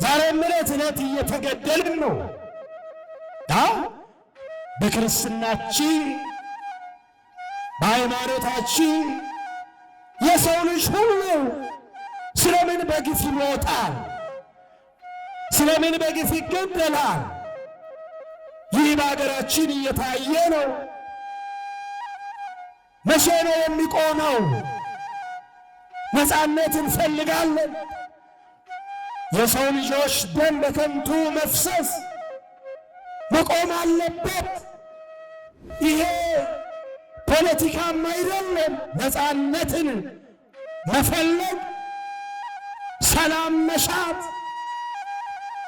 ዛሬም ዕለት እየተገደልን ነው። በክርስትናችን በሃይማኖታችን የሰው ልጅ ሁሉ ስለምን በግፍ ይሞታል? ስለምን በግፍ ይገደላል? ይህ በአገራችን እየታየ ነው። መቼ ነው የሚቆመው? ነፃነት እንፈልጋለን። የሰው ልጆች ደም በከንቱ መፍሰስ መቆም አለበት። ይሄ ፖለቲካም አይደለም። ነፃነትን መፈለግ፣ ሰላም መሻት፣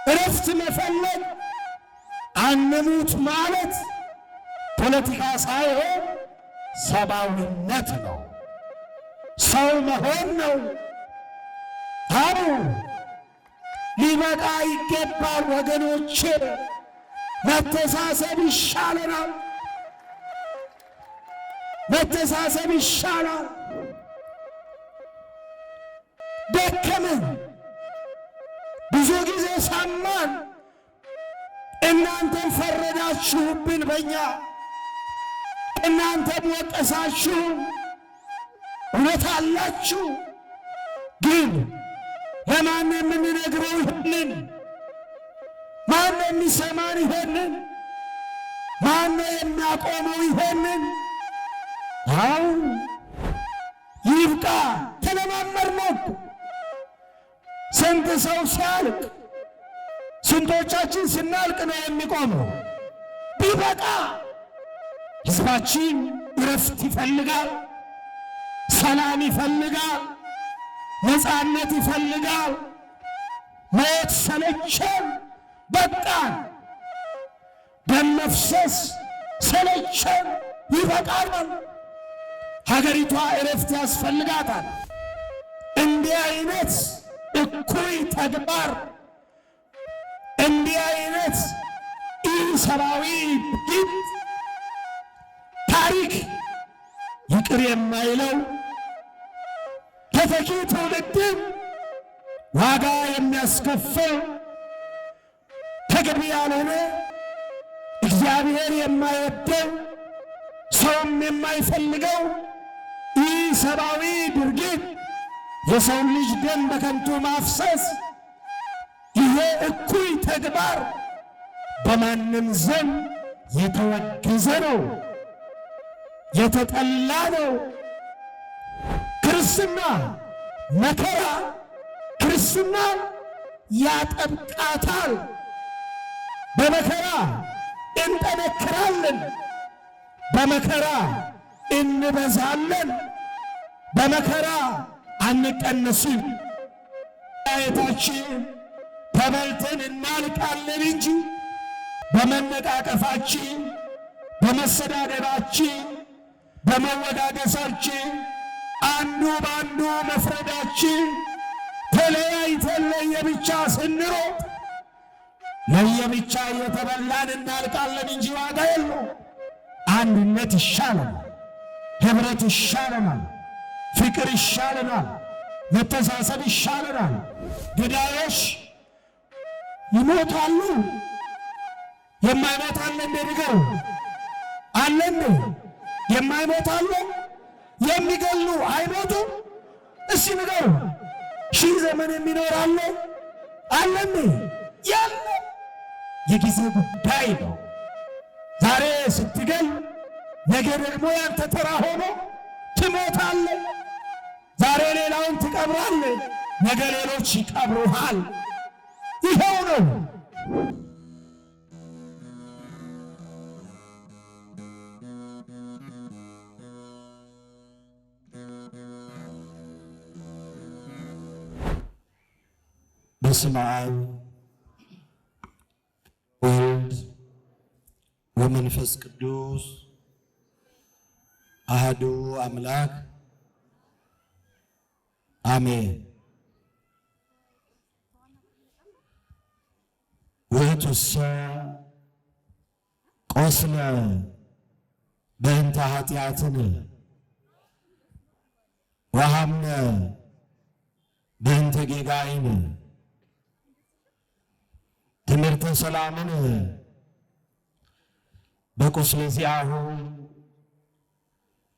እረፍት መፈለግ፣ አንሙት ማለት ፖለቲካ ሳይሆን ሰብአዊነት ነው። ሰው መሆን ነው። አቡ ሊበቃ ይገባል ወገኖቼ። መተሳሰብ ይሻለናል። መተሳሰብ ይሻላል። ደከመን፣ ብዙ ጊዜ ሰማን። እናንተም ፈረዳችሁብን በእኛ፣ እናንተም ወቀሳችሁ። እውነት አላችሁ። ግን ለማን የምንነግረው ይሄንን? ማን የሚሰማን ይሄንን? ማን የሚያቆመው ይሄንን? አሁን ይብቃ። ተለማመድነው። ስንት ሰው ሲያልቅ፣ ስንቶቻችን ስናልቅ ነው የሚቆመው? ቢበቃ። ሕዝባችን እረፍት ይፈልጋል፣ ሰላም ይፈልጋል፣ ነፃነት ይፈልጋል። ሞት ሰለቸን፣ በቃን። ደም መፍሰስ ሰለቸን፣ ይበቃናል። ሀገሪቷ እረፍት ያስፈልጋታል። እንዲህ አይነት እኩይ ተግባር፣ እንዲህ አይነት ኢሰብአዊ ድርጊት ታሪክ ይቅር የማይለው ተተኪ ትውልድን ዋጋ የሚያስከፍል ተገቢ ያልሆነ እግዚአብሔር የማይወደው ሰውም የማይፈልገው ኢሰብአዊ ድርጊት፣ የሰው ልጅ ደም በከንቱ ማፍሰስ፣ ይሄ እኩይ ተግባር በማንም ዘንድ የተወገዘ ነው፣ የተጠላ ነው። ክርስትና መከራ ክርስትና ያጠብቃታል። በመከራ እንጠነክራለን፣ በመከራ እንበዛለን፣ በመከራ አንቀነስም። አየታችን ተበልተን እናልቃለን እንጂ በመነቃቀፋችን፣ በመሰዳደባችን፣ በመወዳደሳችን፣ አንዱ በአንዱ መፍረዳችን፣ ተለያይተን ለየብቻ ስንሮጥ ለየብቻ እየተበላን እናልቃለን እንጂ ዋጋ የለው። አንድነት ይሻለናል፣ ኅብረት ይሻለናል፣ ፍቅር ይሻለናል፣ መተሳሰብ ይሻለናል። ገዳዮች ይሞታሉ። የማይሞት አለ እንዴ? ንገሩ። አለ እንዴ? የማይሞት አለ? የሚገሉ አይሞቱም? እስቲ ንገሩ። ሺህ ዘመን የሚኖር አለ? አለ እንዴ? ያለ የጊዜ ጉዳይ ነው። ዛሬ ስትገል ነገ ደግሞ ያንተ ተራ ሆኖ ትሞታለህ። ዛሬ ሌላውን ትቀብራለህ፣ ነገ ሌሎች ይቀብሩሃል። ይኸው ነው። በስመ አብ ወወልድ ወመንፈስ ቅዱስ አሐዱ አምላክ አሜን። ውእቱሰ ቆስለ በእንተ ኃጢአትነ ወሐምነ በእንተ ጌጋይነ ሰላምን በቁስለ ዚአሁ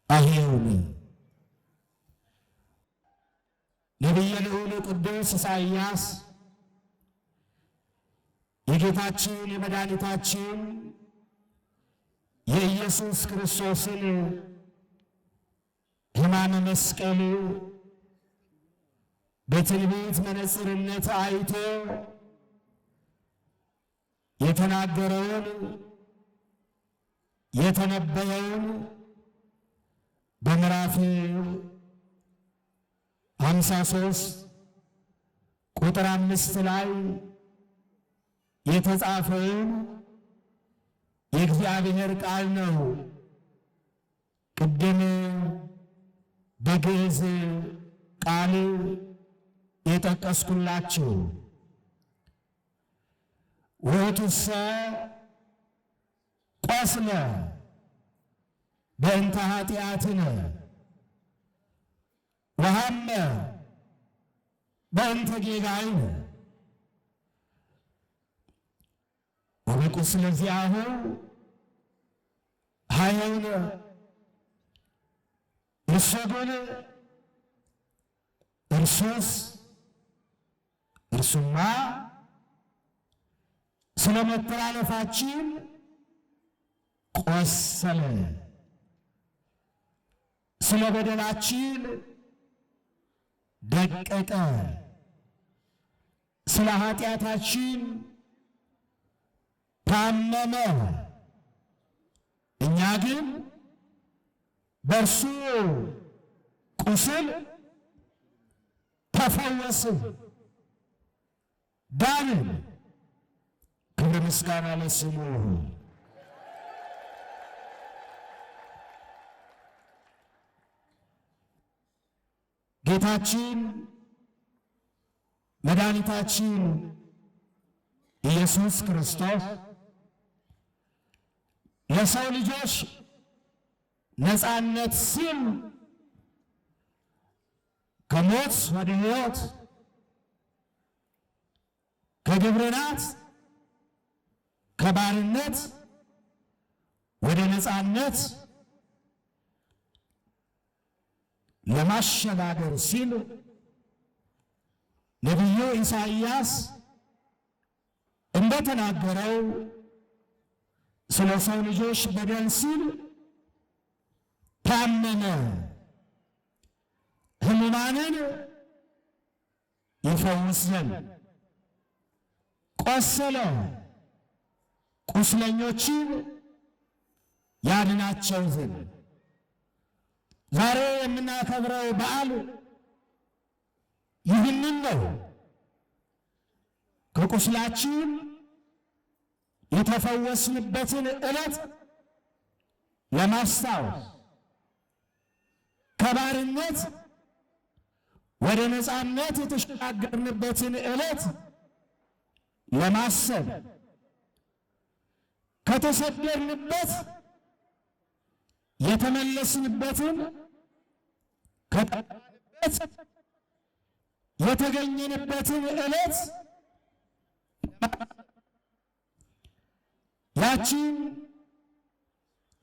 አሕየውን። ነቢየ ልዑል ቅዱስ ኢሳይያስ የጌታችን የመድኃኒታችን የኢየሱስ ክርስቶስን ሕማመ መስቀል በትንቢት መነጽርነት አይቶ የተናገረውን የተነበየውን በምዕራፍ 53 ቁጥር 5 ላይ የተጻፈውን የእግዚአብሔር ቃል ነው። ቅድም በግዕዝ ቃል የጠቀስኩላችሁ ውእቱሰ ቆስለ በእንተ ኃጢአትነ ወሐመ በእንተ ጌጋይነ ወበቁስለ ዚአሁ አሕየውነ። እርሱ ግን እርሱማ ስለ መተላለፋችን ቆሰለ፣ ስለ በደላችን ደቀቀ፣ ስለ ኃጢአታችን ታመመ። እኛ ግን በእርሱ ቁስል ተፈወስን፣ ዳንን። ክብር ምስጋና ለስሙ ይሁን። ጌታችን መድኃኒታችን ኢየሱስ ክርስቶስ ለሰው ልጆች ነፃነት ሲል ከሞት ወደ ሕይወት ከግብርናት ከባርነት ወደ ነፃነት ለማሸጋገር ሲል ነቢዩ ኢሳይያስ እንደተናገረው ስለ ሰው ልጆች በደል ሲል ታመመ፣ ሕሙማንን ይፈውስ ዘንድ ቆሰለ፣ ቁስለኞችን ያድናቸው ዘንድ። ዛሬ የምናከብረው በዓል ይህንን ነው። ከቁስላችን የተፈወስንበትን ዕለት ለማስታወስ፣ ከባርነት ወደ ነፃነት የተሸጋገርንበትን ዕለት ለማሰብ፣ ከተሰደድንበት የተመለስንበትን ከጠፋንበት የተገኘንበትን ዕለት ያቺን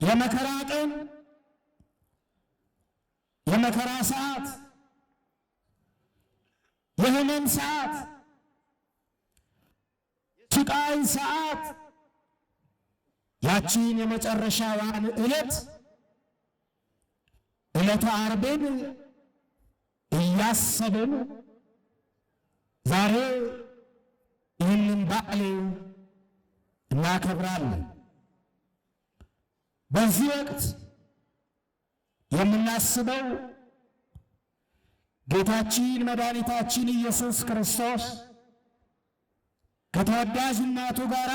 የመከራ ቀን የመከራ ሰዓት የሕመም ሰዓት የስቃይ ሰዓት ያቺን የመጨረሻዋን ዕለት ዕለተ ዓርብን እያሰብን ዛሬ ይህንን በዓል እናከብራለን። በዚህ ወቅት የምናስበው ጌታችን መድኃኒታችን ኢየሱስ ክርስቶስ ከተወዳጅ እናቱ ጋር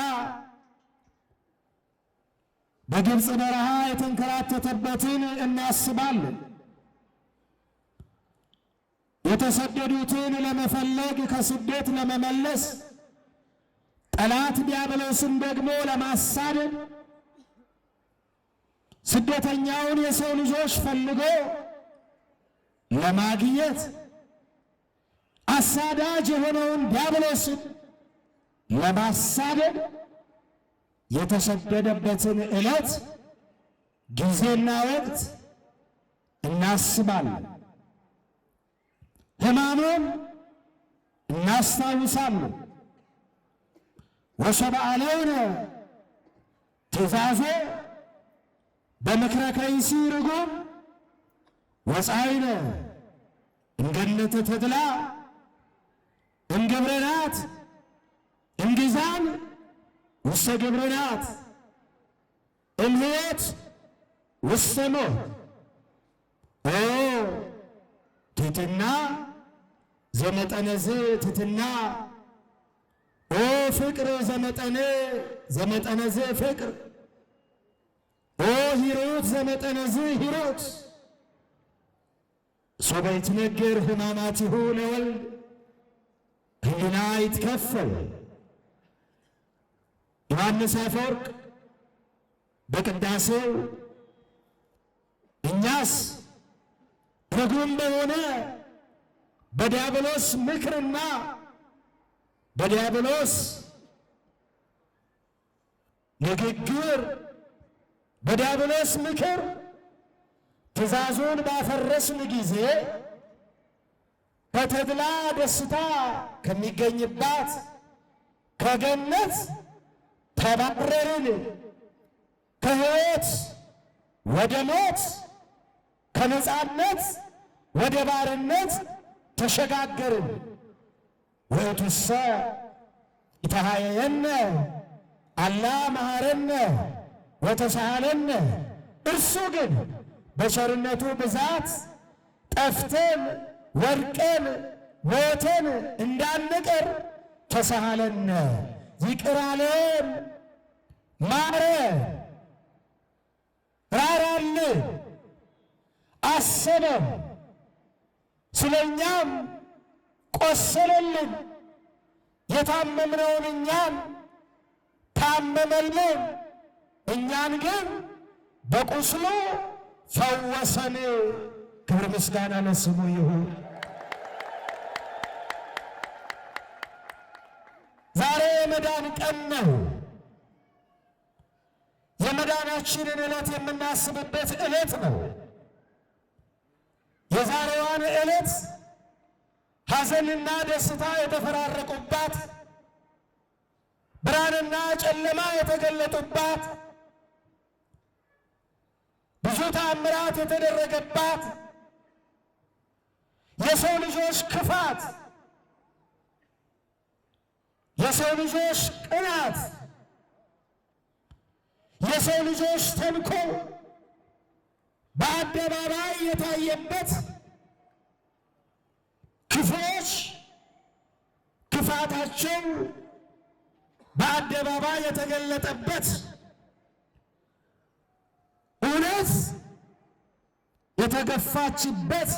በግብፅ በረሃ የተንከራተተበትን እናስባለን። የተሰደዱትን ለመፈለግ ከስደት ለመመለስ ጠላት ዲያብሎስን ደግሞ ለማሳደድ ስደተኛውን የሰው ልጆች ፈልጎ ለማግኘት አሳዳጅ የሆነውን ዲያብሎስን ለማሳደድ የተሰደደበትን ዕለት ጊዜና ወቅት እናስባለን። ሕማሙን እናስታውሳለን። ወሰብአለውነ ትእዛዞ በምክረ ከይሲ ርጉም ወፃይነ እንገነተ ተድላ እንገብረናት እንግዛን ውስተ ግብርናት እምሕይወት ውስተ ሞት። ኦ ትሕትና ዘመጠነዝ ትሕትና፣ ኦ ፍቅር ዘመጠነዝ ፍቅር፣ ኦ ሂሩት ዘመጠነዝ ሂሩት። ሶበ ይትነገር ሕማማቲሁ ለወልድ ሕሊና ይትከፈል። ዮሐንስ አፈወርቅ በቅዳሴው እኛስ ርጉም በሆነ በዲያብሎስ ምክርና በዲያብሎስ ንግግር በዲያብሎስ ምክር ትእዛዙን ባፈረስን ጊዜ ከተድላ ደስታ ከሚገኝባት ከገነት ተባረርን፣ ከሕይወት ወደ ሞት ከነጻነት ወደ ባርነት ተሸጋገርን። ወእቱሰ ይተሃየየነ አላ መሐረነ ወተሳሃለነ። እርሱ ግን በቸርነቱ ብዛት ጠፍተን ወድቀን ሞተን እንዳንቀር ተሳሃለነ፣ ይቅር አለን፣ ማረን፣ ራራልን፣ አሰበን፣ ስለኛም ቆሰለልን። የታመምነውን እኛን ታመመልን፣ እኛን ግን በቁስሉ ፈወሰን። ክብር ምስጋና ለስሙ ይሁን። ዛሬ የመዳን ቀን ነው። የመዳናችንን ዕለት የምናስብበት ዕለት ነው። የዛሬዋን ዕለት ሐዘንና ደስታ የተፈራረቁባት፣ ብርሃንና ጨለማ የተገለጡባት፣ ብዙ ተአምራት የተደረገባት፣ የሰው ልጆች ክፋት፣ የሰው ልጆች ቅናት፣ የሰው ልጆች ተንኮል በአደባባይ የታየበት፣ ክፉዎች ክፋታቸው በአደባባይ የተገለጠበት፣ እውነት የተገፋችበት፣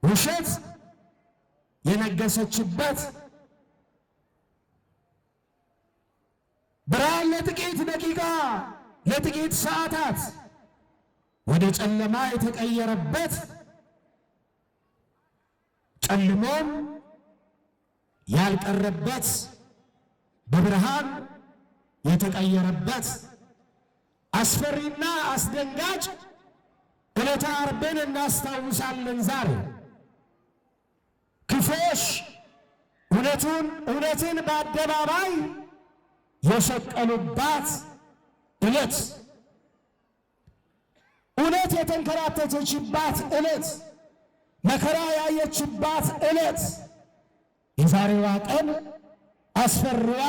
ውሸት የነገሰችበት፣ ብርሃን ለጥቂት ደቂቃ ለጥቂት ሰዓታት ወደ ጨለማ የተቀየረበት፣ ጨልሞም ያልቀረበት በብርሃን የተቀየረበት አስፈሪና አስደንጋጭ ዕለተ ዓርብን እናስታውሳለን። ዛሬ ክፉዎች እውነትን በአደባባይ የሰቀሉባት ዕለት፣ እውነት የተንከራተተችባት ዕለት፣ መከራ ያየችባት ዕለት፣ የዛሬዋ ቀን አስፈሪዋ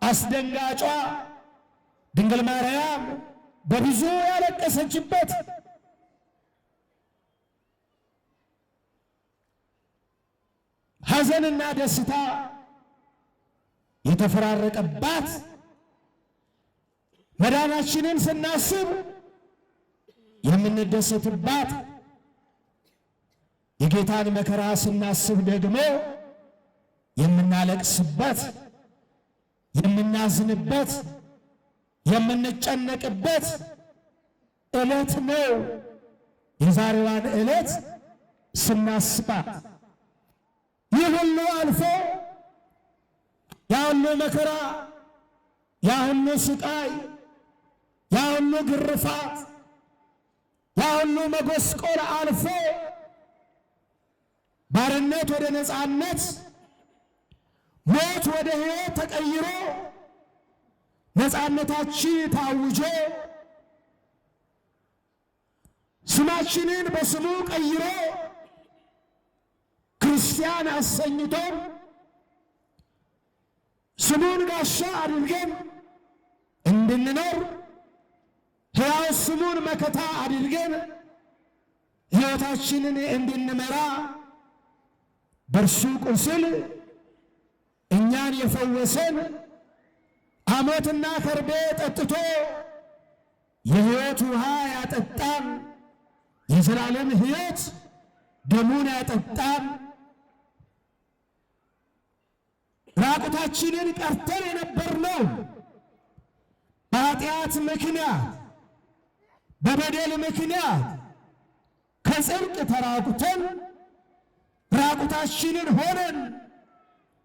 አስደንጋጯ ድንግል ማርያም በብዙ ያለቀሰችበት፣ ሐዘንና ደስታ የተፈራረቀባት፣ መዳናችንን ስናስብ የምንደሰትባት፣ የጌታን መከራ ስናስብ ደግሞ የምናለቅስበት፣ የምናዝንበት፣ የምንጨነቅበት ዕለት ነው። የዛሬዋን ዕለት ስናስባት ይህ ሁሉ አልፎ ሁሉ መከራ፣ ያ ሁሉ ስቃይ፣ ያ ሁሉ ግርፋት፣ ያ ሁሉ መጎስቆል አልፎ ባርነት ወደ ነፃነት፣ ሞት ወደ ሕይወት ተቀይሮ ነፃነታችን ታውጆ ስማችንን በስሙ ቀይሮ ክርስቲያን አሰኝቶ ስሙን ጋሻ አድርገን እንድንኖር ሕያው ስሙን መከታ አድርገን ሕይወታችንን እንድንመራ በእርሱ ቁስል እኛን የፈወሰን ሐሞትና ከርቤ ጠጥቶ የሕይወት ውሃ ያጠጣን የዘላለም ሕይወት ደሙን ያጠጣን ራቁታችንን ቀርተን የነበርነው በኃጢአት ምክንያት በበደል ምክንያት ከጽድቅ ተራቁተን ራቁታችንን ሆነን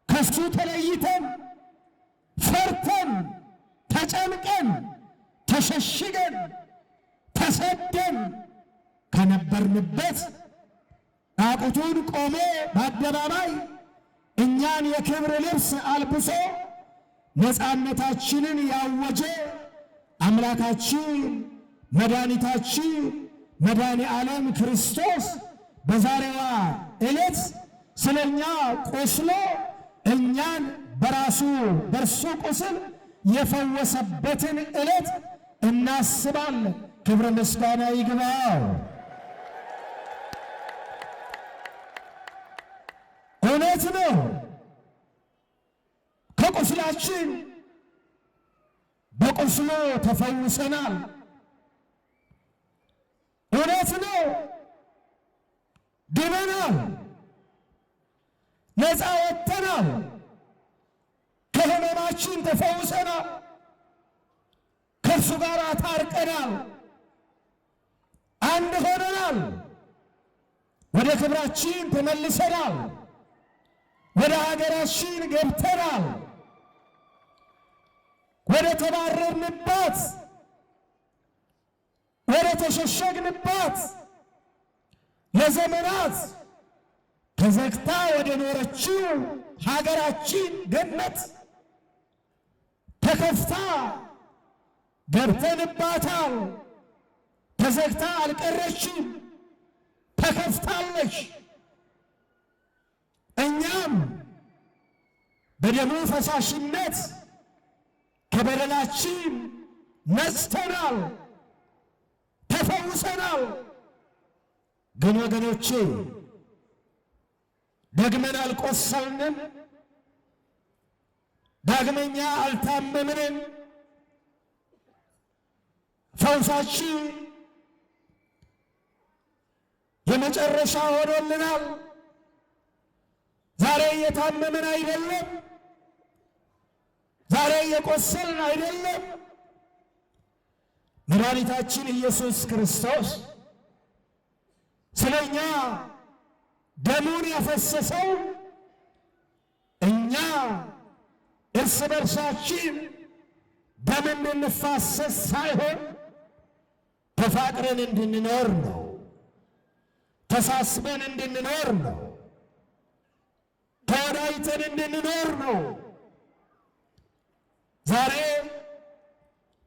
ከሱ ተለይተን ፈርተን ተጨንቀን ተሸሽገን ተሰደን ከነበርንበት ራቁቱን ቆሞ በአደባባይ እኛን የክብር ልብስ አልብሶ ነፃነታችንን ያወጀ አምላካችን መድኃኒታችን መድኃኔ ዓለም ክርስቶስ በዛሬዋ ዕለት ስለኛ ቆስሎ እኛን በእርሱ ቁስል የፈወሰበትን ዕለት እናስባለን። ክብረ ምስጋና ይግባው። እውነት ነው፣ ከቁስላችን በቁስሉ ተፈውሰናል። እውነት ነው፣ ድነናል፣ ነፃ ወጥተናል፣ ከሕመማችን ተፈውሰናል፣ ከእርሱ ጋር ታርቀናል፣ አንድ ሆነናል፣ ወደ ክብራችን ተመልሰናል፣ ወደ ሀገራችን ገብተናል፣ ወደ ተባረርንባት ወደ ተሸሸግንባት ለዘመናት ተዘግታ ወደ ኖረችው ሀገራችን ገነት ተከፍታ ገብተንባታል። ተዘግታ አልቀረችም፣ ተከፍታለች። እኛም በደሙ ፈሳሽነት ከበደላችን ነጽተናል፣ ተፈውሰናል። ግን ወገኖቼ ደግመን አልቆሰልንም፣ ዳግመኛ አልታመምንም። ፈውሳችን የመጨረሻ ሆኖልናል። ዛሬ እየታመምን አይደለም፣ ዛሬ እየቆሰልን አይደለም። መድኃኒታችን ኢየሱስ ክርስቶስ ስለኛ ደሙን ያፈሰሰው እኛ እርስ በርሳችን ደም እንድንፋሰስ ሳይሆን ተፋቅረን እንድንኖር ነው። ተሳስበን እንድንኖር ነው። ተወዳይተን እንድንኖር ነው። ዛሬ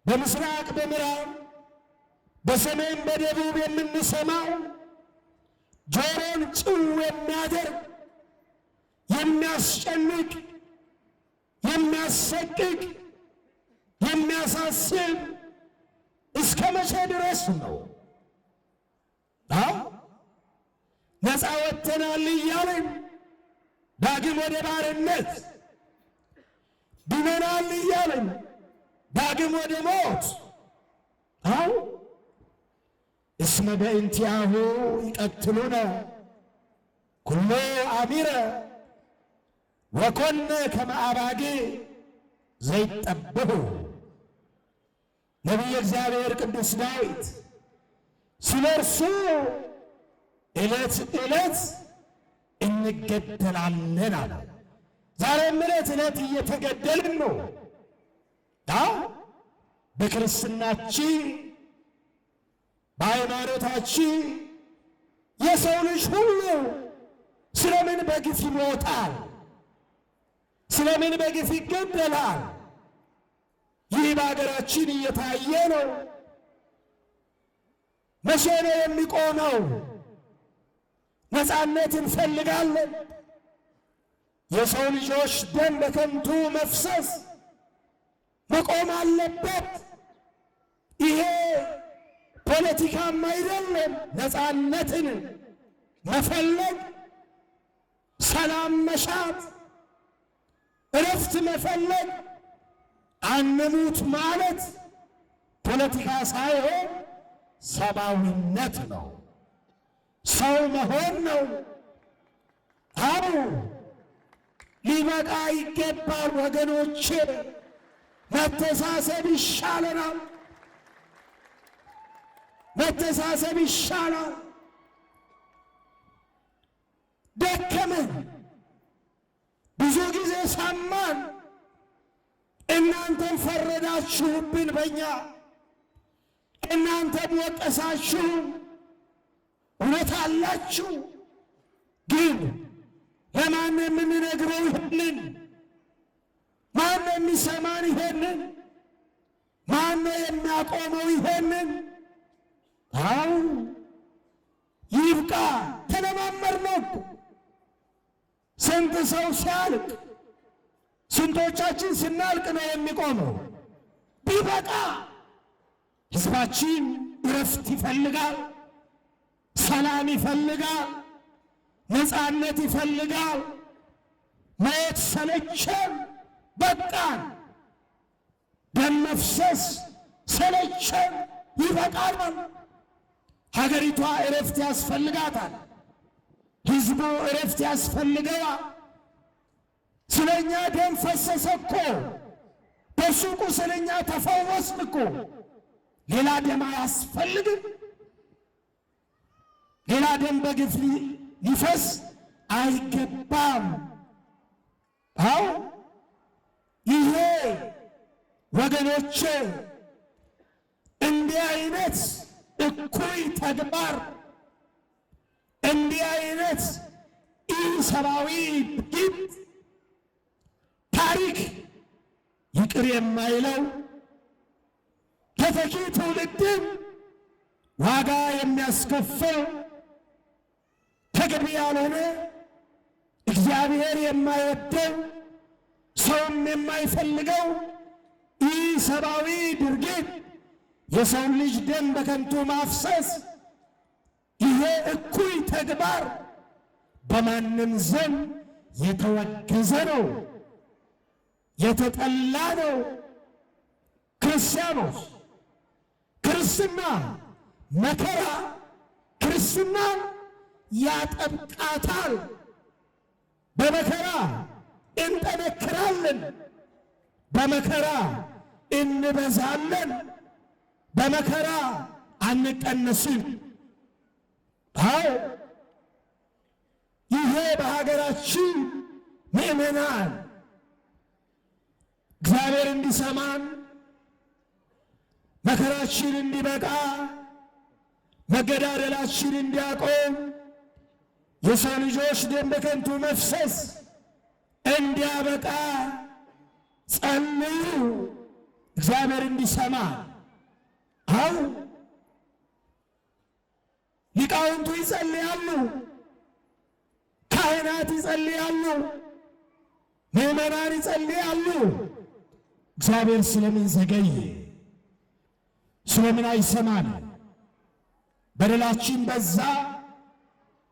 በምስራቅ በምዕራብ በሰሜን በደቡብ የምንሰማው ጆሮን ጭው የሚያደርግ የሚያስጨንቅ የሚያሰቅቅ የሚያሳስብ እስከ መቼ ድረስ ነው? ነፃ ወጥተናል እያልን ዳግም ወደ ባርነት ድነናል እያልን ዳግም ወደ ሞት እስመ በእንቲአሁ ይቀትሉነ ኩሎ አሚረ ወኮነ ከመ አባጌ ዘይጠበሁ። ነቢየ እግዚአብሔር ቅዱስ ዳዊት ስለ እርሱ ዕለት ዕለት እንገደላለን አለ። ዛሬ ዛሬም ዕለት ዕለት እየተገደልን ነው። በክርስትናችን በሃይማኖታችን የሰው ልጅ ሁሉ ስለምን በግፍ ይሞታል? ስለምን በግፍ ይገደላል? ይህ በሀገራችን እየታየ ነው። መቼ ነው የሚቆመው? ነፃነት እንፈልጋለን። የሰው ልጆች ደም በከንቱ መፍሰስ መቆም አለበት። ይሄ ፖለቲካም አይደለም። ነፃነትን መፈለግ፣ ሰላም መሻት፣ እረፍት መፈለግ፣ አንሙት ማለት ፖለቲካ ሳይሆን ሰብአዊነት ነው። ሰው መሆን ነው። አዎ ሊበቃ ይገባል ወገኖቼ። መተሳሰብ ይሻለናል። መተሳሰብ ይሻላል። ደከመን፣ ብዙ ጊዜ ሰማን። እናንተም ፈረዳችሁብን በእኛ፣ እናንተም ወቀሳችሁ። እውነት አላችሁ። ግን ለማን የምንነግረው ይሄንን? ማን የሚሰማን ይሄንን? ማን የሚያቆመው ይሄንን? አው ይብቃ። ተለማመድነው እኮ ስንት ሰው ሲያልቅ፣ ስንቶቻችን ስናልቅ ነው የሚቆመው? ቢበቃ። ሕዝባችን እረፍት ይፈልጋል፣ ሰላም ይፈልጋል፣ ነፃነት ይፈልጋል። ማየት ሰለቸን፣ በቃን። ደም መፍሰስ ሰለቸን፣ ይበቃል። ሀገሪቷ እረፍት ያስፈልጋታል። ሕዝቡ እረፍት ያስፈልገዋል። ስለኛ ደም ፈሰሰ እኮ፣ በሱቁ ስለኛ ተፈወስን እኮ። ሌላ ደም አያስፈልግም። ሌላ ደም በግፍ ሊፈስ አይገባም። አዎ ይሄ ወገኖቼ እንዲህ አይነት እኩይ ተግባር፣ እንዲህ አይነት ኢሰብአዊ ድርጊት ታሪክ ይቅር የማይለው ተተኪ ትውልድን ዋጋ የሚያስከፍል ተገቢ ያልሆነ እግዚአብሔር የማይወደው ሰውም የማይፈልገው ኢሰብአዊ ድርጊት፣ የሰው ልጅ ደም በከንቱ ማፍሰስ፣ ይሄ እኩይ ተግባር በማንም ዘንድ የተወገዘ ነው፣ የተጠላ ነው። ክርስቲያኖች ክርስትና መከራ ክርስትና ያጠብቃታል። በመከራ እንጠነክራለን፣ በመከራ እንበዛለን፣ በመከራ አንቀነስም። አዎ ይሄ በሀገራችን ምእመናን እግዚአብሔር እንዲሰማን መከራችን እንዲበቃ መገዳደላችን እንዲያቆም የሰው ልጆች ደም በከንቱ መፍሰስ እንዲያበቃ ጸልዩ፣ እግዚአብሔር እንዲሰማ። አው ሊቃውንቱ ይጸልያሉ፣ ካህናት ይጸልያሉ፣ ምዕመናን ይጸልያሉ። እግዚአብሔር ስለምን ዘገየ? ስለምን አይሰማን? በደላችን በዛ፣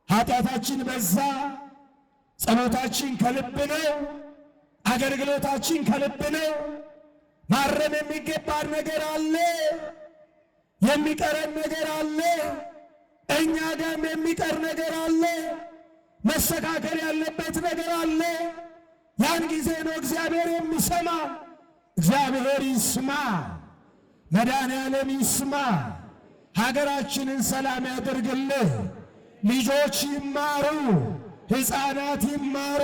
ኃጢአታችን በዛ። ጸሎታችን ከልብ ነው፣ አገልግሎታችን ከልብ ነው። ማረም የሚገባን ነገር አለ፣ የሚቀረን ነገር አለ፣ እኛ ጋርም የሚቀር ነገር አለ፣ መስተካከል ያለበት ነገር አለ። ያን ጊዜ ነው እግዚአብሔር የሚሰማ። እግዚአብሔር ይስማ፣ መድኃኔዓለም ይስማ። ሀገራችንን ሰላም ያደርግልህ። ልጆች ይማሩ፣ ሕፃናት ይማሩ፣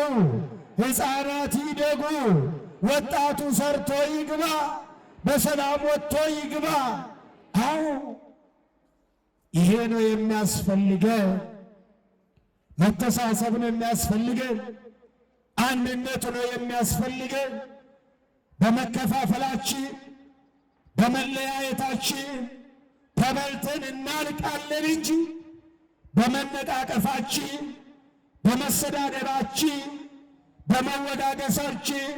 ሕፃናት ይደጉ፣ ወጣቱ ሰርቶ ይግባ፣ በሰላም ወጥቶ ይግባ። አዎ ይሄ ነው የሚያስፈልገን። መተሳሰብ ነው የሚያስፈልገን። አንድነት ነው የሚያስፈልገን። በመከፋፈላችን በመለያየታችን ተበልተን እናልቃለን እንጂ በመነቃቀፋችን በመሰዳደባችን በመወዳደሳችን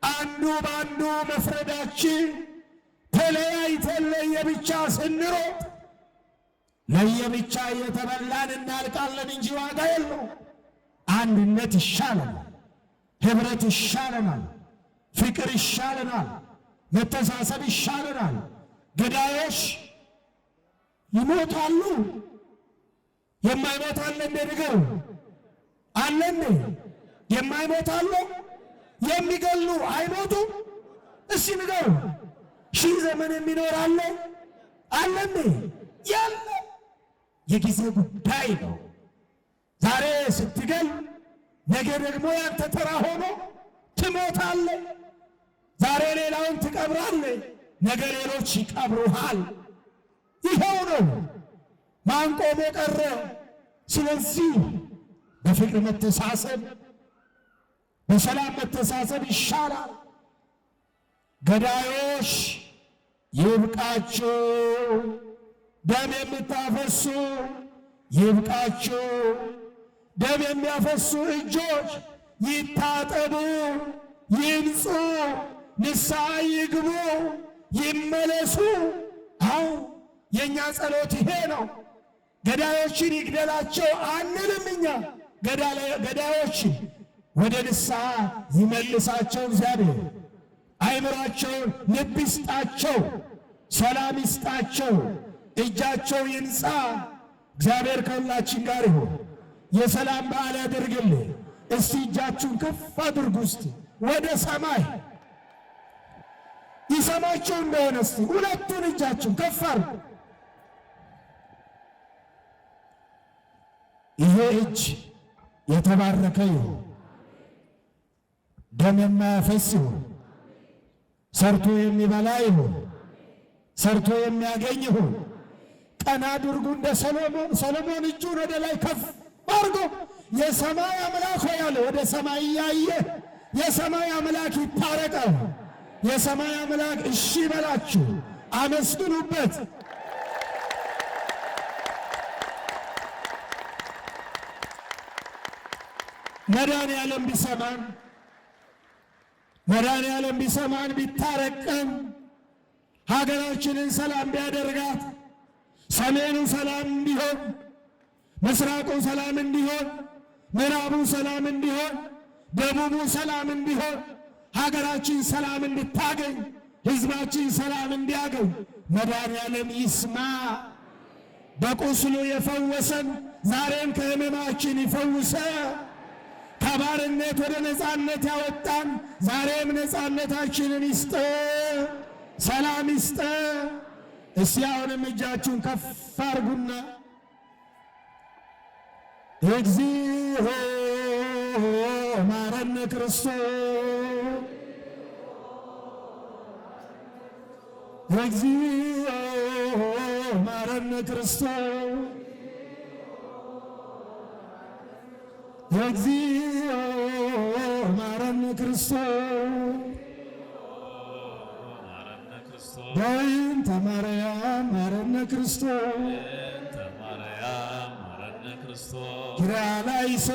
አንዱ በአንዱ መፍረዳችን ተለያይተን ለየብቻ ስንሮጥ ለየብቻ እየተበላን እናልቃለን እንጂ ዋጋ የለው። አንድነት ይሻለናል፣ ኅብረት ይሻለናል፣ ፍቅር ይሻለናል፣ መተሳሰብ ይሻለናል። ገዳዮች ይሞታሉ። የማይሞት አለ እንደ ንገሩ አለ እንደ የማይሞት አለ? የሚገሉ አይሞቱ? እስቲ ንገሩ። ሺህ ዘመን የሚኖር አለ አለ እንደ ያለ የጊዜ ጉዳይ ነው። ዛሬ ስትገል ነገ ደግሞ ያንተ ተራ ሆኖ ትሞታለህ። ዛሬ ሌላውን ትቀብራለህ፣ ነገ ሌሎች ይቀብሩሃል። ይኸው ነው። ማን ቆሞ ቀረ? ስለዚህ በፍቅር መተሳሰብ፣ በሰላም መተሳሰብ ይሻላል። ገዳዮች ይብቃችሁ፣ ደም የምታፈሱ ይብቃችሁ፣ ደም የሚያፈሱ እጆች ይታጠቡ፣ ይንጹ፣ ንስሐ ይግቡ፣ ይመለሱ። አዎ የእኛ ጸሎት ይሄ ነው። ገዳዮችን ይግደላቸው አንልም እኛ። ገዳዮችን ወደ ንስሐ ይመልሳቸው እግዚአብሔር። አይምሯቸውን ልብ ይስጣቸው፣ ሰላም ይስጣቸው፣ እጃቸው ይንጻ። እግዚአብሔር ከሁላችን ጋር ይሁን። የሰላም በዓል ያደርግልን። እስቲ እጃችሁን ከፍ አድርጉ እስቲ ወደ ሰማይ። ይሰማቸው እንደሆነ እስቲ ሁለቱን እጃችሁን ከፍ አድርጉ። ይሄ እጅ የተባረከ ይሁን፣ ደም የማያፈስ ይሁን፣ ሰርቶ የሚበላ ይሁን፣ ሰርቶ የሚያገኝ ይሁን። ቀና አድርጉ እንደ ሰሎሞን እጁን ወደ ላይ ከፍ አድርጎ የሰማይ አምላክ ሆይ አለ። ወደ ሰማይ እያየ የሰማይ አምላክ ይታረቀው። የሰማይ አምላክ እሺ በላችሁ፣ አመስግኑበት። መድኃኔዓለም ቢሰማን መድኃኔዓለም ቢሰማን ቢታረቀን፣ ሀገራችንን ሰላም ቢያደርጋት፣ ሰሜኑ ሰላም እንዲሆን፣ ምስራቁ ሰላም እንዲሆን፣ ምዕራቡ ሰላም እንዲሆን፣ ደቡቡ ሰላም እንዲሆን፣ ሀገራችን ሰላም እንድታገኝ፣ ሕዝባችን ሰላም እንዲያገኝ መድኃኔዓለም ይስማ። በቁስሉ የፈወሰን ዛሬም ከሕመማችን ይፈውሰ። ከባርነት ወደ ነፃነት ያወጣን ዛሬም ነፃነታችንን ይስጠ፣ ሰላም ይስጠ። እስቲ አሁንም እጃችሁን ከፍ አድርጉና እግዚኦ ማረነ ክርስቶስ፣ እግዚኦ ማረነ ክርስቶስ፣ እግዚኦ ማረነ ክርስቶስ፣ በእንተ ማርያም ማረነ ክርስቶስ፣ ኪርያላይሶ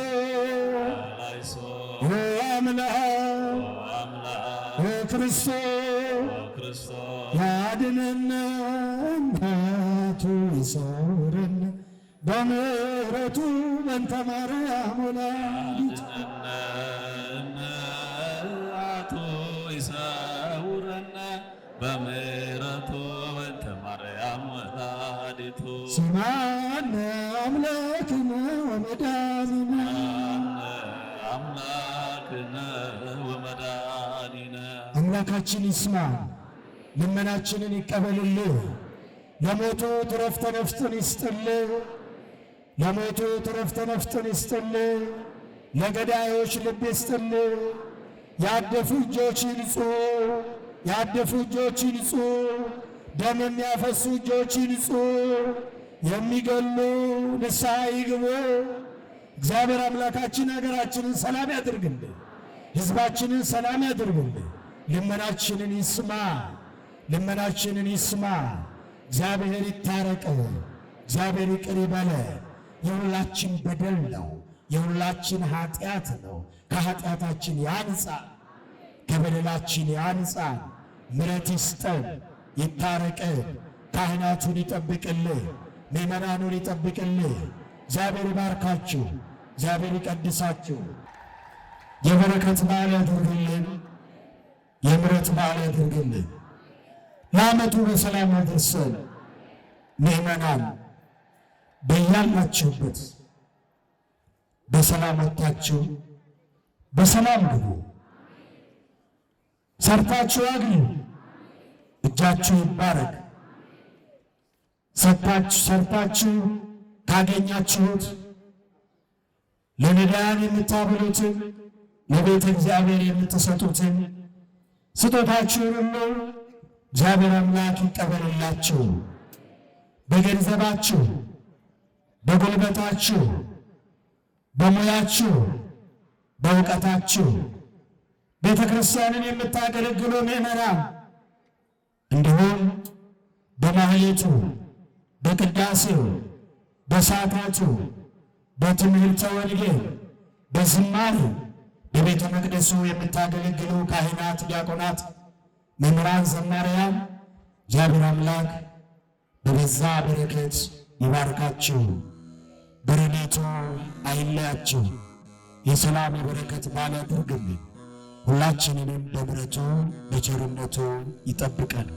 አምላክ ክርስቶስ ያድነነ እናቱ ይሰውረን በምሕረቱ በእንተ ማርያም ወላዲቱ እናቱ ይሰውረን በምሕረቱ በእንተ ማርያም ወላዲቱ ስማነ አምላክነ ወመድኃኒነ አምላክነ ወመድኃኒነ። አምላካችን ይስማ፣ ልመናችንን ይቀበልልህ። ለሞቱት ዕረፍተ ነፍስን ይስጥልህ። ለሞቱት ዕረፍተ ነፍስን ይስጥልህ። ለገዳዮች ልብ ይስጥልን። ያደፉ እጆች ይንጹ፣ ያደፉ እጆች ይንጹ፣ ደም የሚያፈሱ እጆች ይንጹ፣ የሚገሉ ንስሐ ይግቡ። እግዚአብሔር አምላካችን ሀገራችንን ሰላም ያድርግልን፣ ሕዝባችንን ሰላም ያድርግልን። ልመናችንን ይስማ፣ ልመናችንን ይስማ። እግዚአብሔር ይታረቅ፣ እግዚአብሔር ይቅር ይበለ። የሁላችን በደል ነው፣ የሁላችን ኃጢአት ነው። ከኃጢአታችን ያንጻ፣ ከበደላችን ያንጻ። ምሕረት ይስጠን፣ ይታረቀን። ካህናቱን ይጠብቅልህ፣ ምእመናኑን ይጠብቅልህ። እግዚአብሔር ይባርካችሁ፣ እግዚአብሔር ይቀድሳችሁ። የበረከት በዓል ያድርግልን፣ የምሕረት በዓል ያድርግልን። ለዓመቱ በሰላም ያድርሰን። ምእመናን በያላችሁበት በሰላም ወጥታችሁ በሰላም ግቡ። ሰርታችሁ አግኙ፣ እጃችሁ ይባረክ። ሰርታችሁ ካገኛችሁት ለነዳያን የምታበሉትን ለቤተ እግዚአብሔር የምትሰጡትን ስጦታችሁን ሁሉ እግዚአብሔር አምላክ ይቀበልላችሁ። በገንዘባችሁ፣ በጉልበታችሁ፣ በሙያችሁ፣ በእውቀታችሁ ቤተ ክርስቲያንን የምታገለግሉ ምእመናን እንዲሁም በማህሌቱ፣ በቅዳሴው፣ በሰዓታቱ፣ በትምህርተ ወንጌል፣ በዝማሬ በቤተ መቅደሱ የምታገለግሉ ካህናት፣ ዲያቆናት፣ መምህራን፣ ዘማሪያን እግዚአብሔር አምላክ በበዛ በረከት ይባርካችሁ፣ በረድኤቱ አይለያችሁ። የሰላም የበረከት በዓል ያድርግልን። ሁላችንንም በምሕረቱ በቸርነቱ ይጠብቀን።